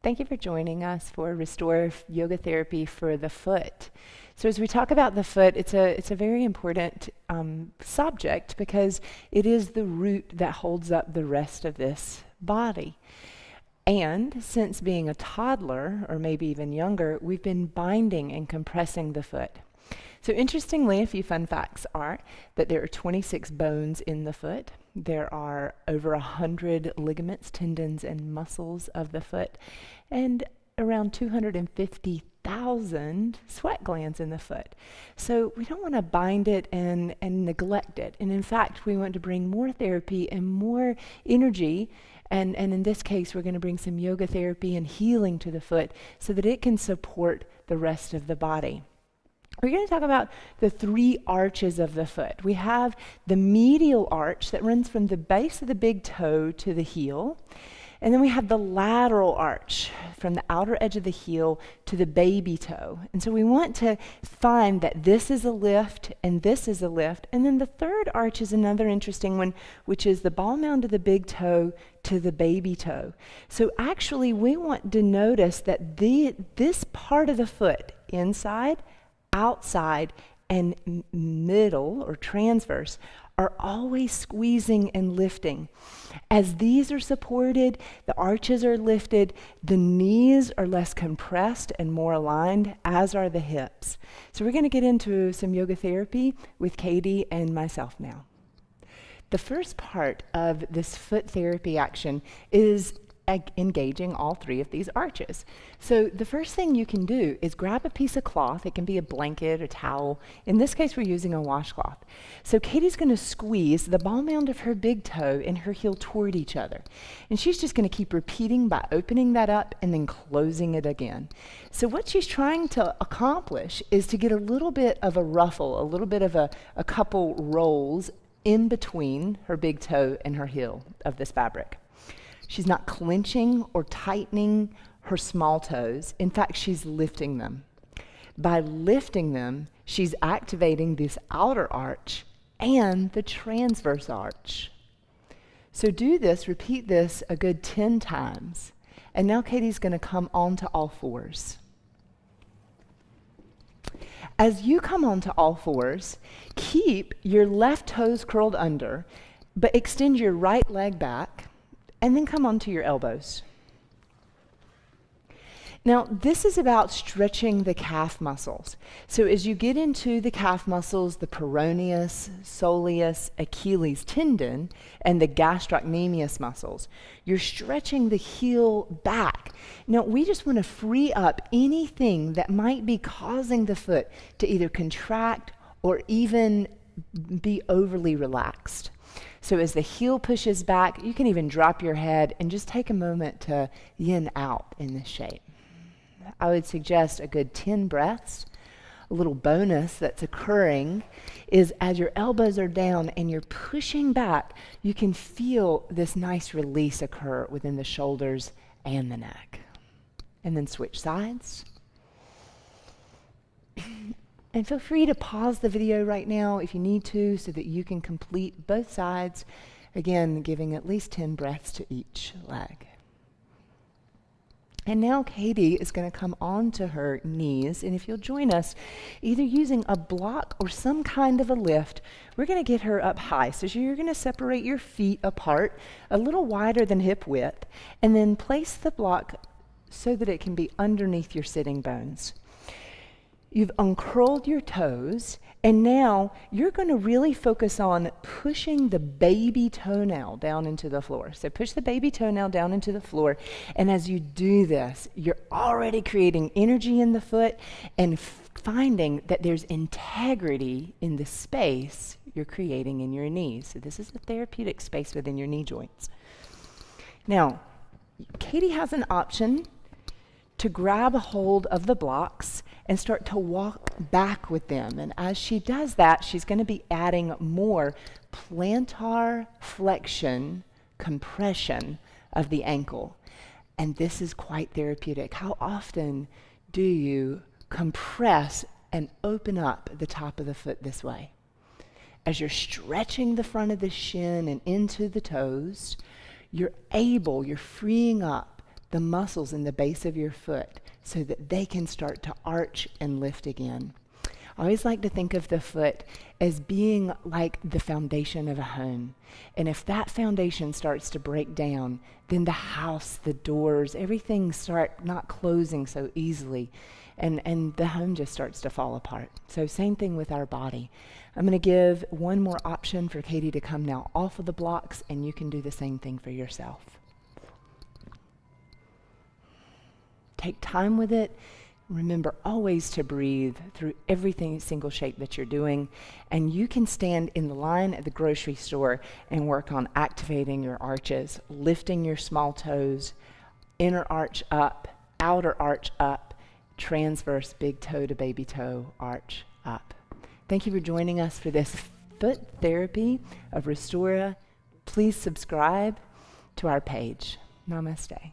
Thank you for joining us for Restora Yoga Therapy for the foot. So as we talk about the foot, it's a very important subject because it is the root that holds up the rest of this body. And since being a toddler, or maybe even younger, we've been binding and compressing the foot. So interestingly, a few fun facts are that there are 26 bones in the foot. There are over 100 ligaments, tendons, and muscles of the foot, and around 250,000 sweat glands in the foot. So we don't want to bind it and neglect it. And in fact, we want to bring more therapy and more energy. And in this case, we're going to bring some yoga therapy and healing to the foot so that it can support the rest of the body. We're going to talk about the three arches of the foot. We have the medial arch that runs from the base of the big toe to the heel. And then we have the lateral arch from the outer edge of the heel to the baby toe. And so we want to find that this is a lift and this is a lift. And then the third arch is another interesting one, which is the ball mound of the big toe to the baby toe. So actually we want to notice that this part of the foot, inside, outside, and middle or transverse, are always squeezing and lifting. As these are supported, the arches are lifted, the knees are less compressed and more aligned, as are the hips. So we're going to get into some yoga therapy with Katie and myself now. The first part of this foot therapy action is engaging all three of these arches. So the first thing you can do is grab a piece of cloth. It can be a blanket, a towel. In this case, we're using a washcloth. So Katie's going to squeeze the ball mound of her big toe and her heel toward each other. And she's just going to keep repeating by opening that up and then closing it again. So what she's trying to accomplish is to get a little bit of a ruffle, a little bit of a couple rolls in between her big toe and her heel of this fabric. She's not clenching or tightening her small toes. In fact, she's lifting them. By lifting them, she's activating this outer arch and the transverse arch. So do this, repeat this a good 10 times. And now Katie's going to come onto all fours. As you come onto all fours, keep your left toes curled under, but extend your right leg back. And then come onto your elbows. Now, this is about stretching the calf muscles. So as you get into the calf muscles, the peroneus, soleus, Achilles tendon, and the gastrocnemius muscles, you're stretching the heel back. Now, we just want to free up anything that might be causing the foot to either contract or even be overly relaxed. So as the heel pushes back, you can even drop your head and just take a moment to yin out in this shape. I would suggest a good 10 breaths. A little bonus that's occurring is as your elbows are down and you're pushing back, you can feel this nice release occur within the shoulders and the neck. And then switch sides. And feel free to pause the video right now if you need to so that you can complete both sides, again, giving at least 10 breaths to each leg. And now Katie is going to come onto her knees, and if you'll join us, either using a block or some kind of a lift, we're going to get her up high. So you're going to separate your feet apart, a little wider than hip width, and then place the block so that it can be underneath your sitting bones. You've uncurled your toes, and now you're going to really focus on pushing the baby toenail down into the floor. So push the baby toenail down into the floor, and as you do this, you're already creating energy in the foot and finding that there's integrity in the space you're creating in your knees. So this is a therapeutic space within your knee joints. Now, Katie has an option to grab a hold of the blocks and start to walk back with them. And as she does that, she's going to be adding more plantar flexion, compression of the ankle. And this is quite therapeutic. How often do you compress and open up the top of the foot this way? As you're stretching the front of the shin and into the toes, you're freeing up the muscles in the base of your foot so that they can start to arch and lift again. I always like to think of the foot as being like the foundation of a home. And if that foundation starts to break down, then the house, the doors, everything start not closing so easily. And the home just starts to fall apart. So same thing with our body. I'm going to give one more option for Katie to come now off of the blocks, and you can do the same thing for yourself. Take time with it. Remember always to breathe through everything, single shape that you're doing. And you can stand in the line at the grocery store and work on activating your arches, lifting your small toes, inner arch up, outer arch up, transverse big toe to baby toe arch up. Thank you for joining us for this foot therapy of Restora. Please subscribe to our page. Namaste.